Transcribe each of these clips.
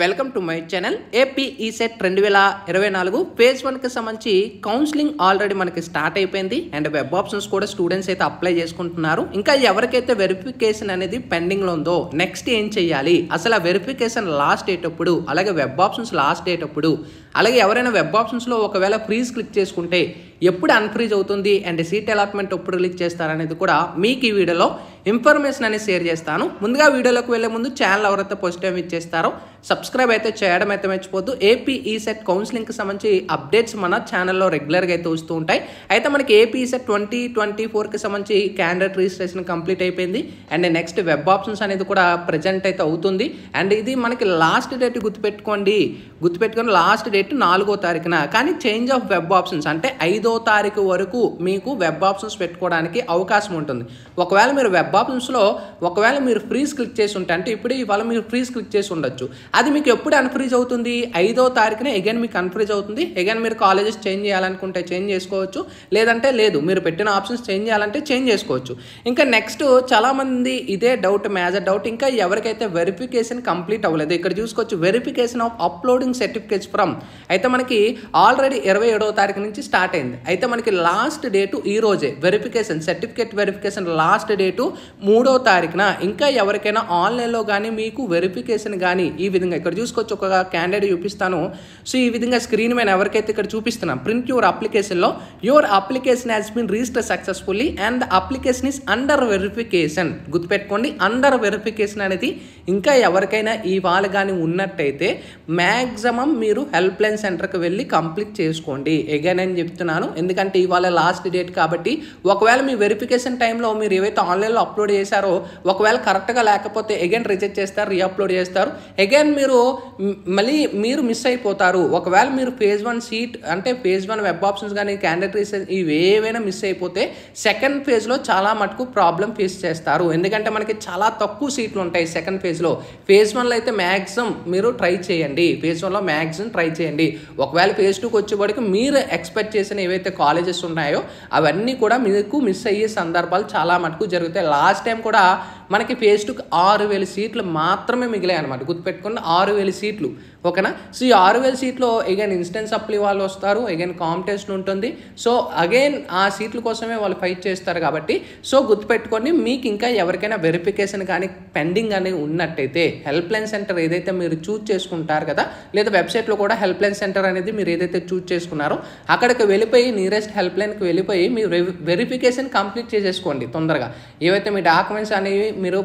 Welcome to my channel AP ECET 2024 phase 1 కి సంబంధించి counselling already మనకి స్టార్ట్ అయిపోయింది అండ్ వెబ్ ఆప్షన్స్ కూడా స్టూడెంట్స్ అయితే అప్లై చేసుకుంటున్నారు. ఇంకా ఎవరికైతే వెరిఫికేషన్ అనేది పెండింగ్ లో ఉందో నెక్స్ట్ ఏం చేయాలి, అసలు ఆ వెరిఫికేషన్ లాస్ట్ డేట్ అప్పుడు, అలాగే వెబ్ ఆప్షన్స్ లాస్ట్ డేట్ అప్పుడు, అలాగే ఎవరైనా వెబ్ ఆప్షన్స్ లో ఒకవేళ ఫ్రీజ్ క్లిక్ చేసుకుంటే ఎప్పుడు అన్ఫ్రీజ్ అవుతుంది అండ్ సీట్ అలాట్మెంట్ ఎప్పుడు రిలీజ్ చేస్తారనేది కూడా మీకు ఈ వీడియోలో ఇన్ఫర్మేషన్ అనేది షేర్ చేస్తాను. ముందుగా వీడియోలోకి వెళ్ళే ముందు ఛానల్ ఎవరైతే ఫస్ట్ టైం ఇచ్చేస్తారో సబ్స్క్రైబ్ అయితే చేయడం అయితే మర్చిపోద్దు. ఏపీ ఈసెట్ కౌన్సిలింగ్కి సంబంధించి అప్డేట్స్ మన ఛానల్లో రెగ్యులర్గా అయితే వస్తూ ఉంటాయి. అయితే మనకి ఏపీ ఈసెట్ 2024కి సంబంధించి క్యాండిడేట్ రిజిస్ట్రేషన్ కంప్లీట్ అయిపోయింది అండ్ నెక్స్ట్ వెబ్ ఆప్షన్స్ అనేది కూడా ప్రజెంట్ అయితే అవుతుంది. అండ్ ఇది మనకి లాస్ట్ డేట్ గుర్తుపెట్టుకొని లాస్ట్ డేట్ 4వ తారీఖున, కానీ చేంజ్ ఆఫ్ వెబ్ ఆప్షన్స్ అంటే 5వ తారీఖు వరకు మీకు వెబ్ ఆప్షన్స్ పెట్టుకోవడానికి అవకాశం ఉంటుంది. ఒకవేళ మీరు వెబ్ ఆప్షన్స్లో ఒకవేళ మీరు ఫ్రీజ్ క్లిక్ చేసి ఉంటే, అంటే ఇప్పుడు ఇవాళ మీరు ఫ్రీజ్ క్లిక్ చేసి ఉండొచ్చు, అది మీకు ఎప్పుడు అన్ఫ్రీజ్ అవుతుంది, 5వ తారీఖున అగైన్ మీకు అన్ఫ్రీజ్ అవుతుంది. అగైన్ మీరు కాలేజెస్ చేంజ్ చేయాలనుకుంటే చేంజ్ చేసుకోవచ్చు, లేదంటే లేదు మీరు పెట్టిన ఆప్షన్స్ చేంజ్ చేయాలంటే చేంజ్ చేసుకోవచ్చు. ఇంకా నెక్స్ట్ చాలామంది ఇదే డౌట్, మేజర్ డౌట్, ఇంకా ఎవరికైతే వెరిఫికేషన్ కంప్లీట్ అవ్వలేదు ఇక్కడ చూసుకోవచ్చు, verification of uploading certificates from, అయితే మనకి ఆల్రెడీ 27వ తారీఖు నుంచి స్టార్ట్ అయింది. అయితే మనకి లాస్ట్ డేటు ఈ రోజే, verification certificate verification last date 3వ తారీఖున. ఇంకా ఎవరికైనా ఆన్లైన్లో కానీ మీకు వెరిఫికేషన్ కానీ ఈ విధంగా ఇక్కడ చూసుకోవచ్చు, ఒక క్యాండిడేట్ చూపిస్తాను. సో ఈ విధంగా స్క్రీన్ మీద ఎవరికైతే ఇక్కడ చూపిస్తున్నాం, ప్రింట్ యువర్ అప్లికేషన్లో your application has been registered successfully and application is under verification. గుర్తుపెట్టుకోండి, అండర్ వెరిఫికేషన్ అనేది ఇంకా ఎవరికైనా ఇవాళ కానీ ఉన్నట్టయితే మ్యాక్సిమం మీరు హెల్ప్ లైన్ సెంటర్కి వెళ్ళి కంప్లీట్ చేసుకోండి. ఎగైన్ అని చెప్తున్నాను, ఎందుకంటే ఇవాళ లాస్ట్ డేట్ కాబట్టి ఒకవేళ మీ వెరిఫికేషన్ టైంలో మీరు ఏవైతే ఆన్లైన్లో అప్లోడ్ చేశారో ఒకవేళ కరెక్ట్గా లేకపోతే అగైన్ రిజెక్ట్ చేస్తారు, రీఅప్లోడ్ చేస్తారు, అగైన్ మళ్ళీ మీరు మిస్ అయిపోతారు. ఒకవేళ మీరు ఫేజ్ 1 సీట్ అంటే ఫేజ్ 1 వెబ్ ఆప్షన్స్ కానీ క్యాండిడేట్ రిజిస్ట్రేషన్ ఇవి ఏవైనా మిస్ అయిపోతే సెకండ్ ఫేజ్లో చాలా మటుకు ప్రాబ్లం ఫేస్ చేస్తారు. ఎందుకంటే మనకి చాలా తక్కువ సీట్లు ఉంటాయి సెకండ్ ఫేజ్లో. ఫేజ్ 1లో అయితే మ్యాక్సిమం మీరు ట్రై చేయండి, ఫేజ్ 1లో మ్యాక్సిమం ట్రై చేయండి. ఒకవేళ ఫేజ్ 2కి వచ్చేవాడికి మీరు ఎక్స్పెక్ట్ చేసిన ఏవైతే కాలేజెస్ ఉన్నాయో అవన్నీ కూడా మీకు మిస్ అయ్యే సందర్భాలు చాలా మటుకు జరుగుతాయి. లాస్ట్ టైం కూడా మనకి ఫేజ్ 2కి 6,000 సీట్లు మాత్రమే మిగిలాయి అనమాట. గుర్తుపెట్టుకున్న 6,000 సీట్లు, ఓకేనా. సో ఈ 6,000 సీట్లో అగైన్ ఇన్స్టెన్స్ అప్లై వాళ్ళు వస్తారు, అగైన్ కాంపిటీషన్ ఉంటుంది. సో అగైన్ ఆ సీట్ల కోసమే వాళ్ళు ఫైట్ చేస్తారు కాబట్టి సో గుర్తుపెట్టుకొని మీకు ఇంకా ఎవరికైనా వెరిఫికేషన్ కానీ పెండింగ్ అని ఉన్నట్టయితే హెల్ప్ లైన్ సెంటర్ ఏదైతే మీరు చూజ్ చేసుకుంటారు కదా, లేదా వెబ్సైట్లో కూడా హెల్ప్ లైన్ సెంటర్ అనేది మీరు ఏదైతే చూజ్ చేసుకున్నారో అక్కడికి వెళ్ళిపోయి నియరెస్ట్ హెల్ప్ లైన్కి వెళ్ళిపోయి మీరు వెరిఫికేషన్ కంప్లీట్ చేసేసుకోండి తొందరగా. ఏవైతే మీ డాక్యుమెంట్స్ అనేవి మీరు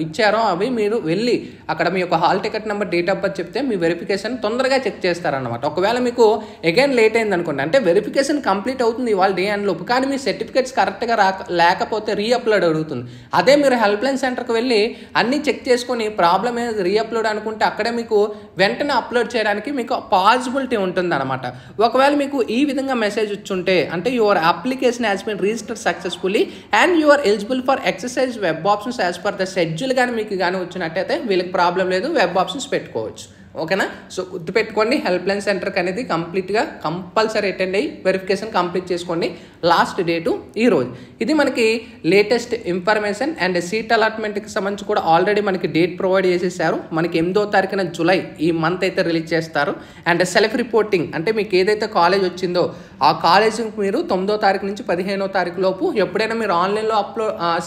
ఇచ్చారో అవి మీరు వెళ్ళి అక్కడ మీ యొక్క hall ticket number, date of birth చెప్తే మీ వెరిఫికేషన్ తొందరగా చెక్ చేస్తారనమాట. ఒకవేళ మీకు అగైన్ లేట్ అయింది అనుకోండి, అంటే వెరిఫికేషన్ కంప్లీట్ అవుతుంది ఇవాళ డే అండ్ లోపు, కానీ మీ సర్టిఫికేట్స్ కరెక్ట్గా లేకపోతే రీఅప్లోడ్ అడుగుతుంది. అదే మీరు హెల్ప్ లైన్ సెంటర్కి వెళ్ళి అన్నీ చెక్ చేసుకొని ప్రాబ్లమ్ ఏది రీఅప్లోడ్ అనుకుంటే అక్కడే మీకు వెంటనే అప్లోడ్ చేయడానికి మీకు పాసిబిలిటీ ఉంటుంది అనమాట. ఒకవేళ మీకు ఈ విధంగా మెసేజ్ వచ్చుంటే, అంటే your application has been registered successfully and you are eligible for exercise web options as per the schedule కానీ మీకు కానీ వచ్చినట్టయితే వీళ్ళకి ప్రాబ్లం లేదు, వెబ్ ఆప్షన్స్ పెట్టుకోవచ్చు, ఓకేనా. సో గుర్తుపెట్టుకోండి, హెల్ప్ లైన్ సెంటర్కి అనేది కంప్లీట్గా కంపల్సరీ అటెండ్ అయ్యి వెరిఫికేషన్ కంప్లీట్ చేసుకోండి. లాస్ట్ డేటు ఈ రోజు. ఇది మనకి లేటెస్ట్ ఇన్ఫర్మేషన్. అండ్ సీట్ అలాట్మెంట్కి సంబంధించి కూడా ఆల్రెడీ మనకి డేట్ ప్రొవైడ్ చేసేసారు. మనకి 8వ తారీఖున జూలై ఈ మంత్ అయితే రిలీజ్ చేస్తారు. అండ్ సెల్ఫ్ రిపోర్టింగ్ అంటే మీకు ఏదైతే కాలేజ్ వచ్చిందో ఆ కాలేజీకి మీరు 9వ తారీఖు నుంచి 15వ తారీఖు లోపు ఎప్పుడైనా మీరు ఆన్లైన్లో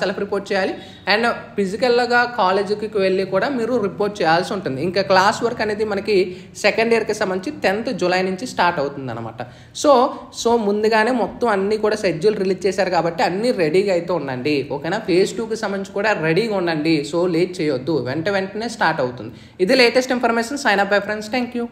సెల్ఫ్ రిపోర్ట్ చేయాలి. అండ్ ఫిజికల్గా కాలేజీకి వెళ్ళి కూడా మీరు రిపోర్ట్ చేయాల్సి ఉంటుంది. ఇంకా క్లాస్ వర్క్ అనేది మనకి సెకండ్ ఇయర్కి సంబంధించి 10th జూలై నుంచి స్టార్ట్ అవుతుంది అనమాట. సో ముందుగానే మొత్తం అన్నీ కూడా షెడ్యూల్ రిలీజ్ చేశారు కాబట్టి అన్నీ రెడీగా అయితే ఉండండి, ఓకేనా. ఫేజ్ 2కి సంబంధించి కూడా రెడీగా ఉండండి. సో లేట్ చేయొద్దు, వెంటనే స్టార్ట్ అవుతుంది. ఇది latest information. Sign up bye friends. Thank you.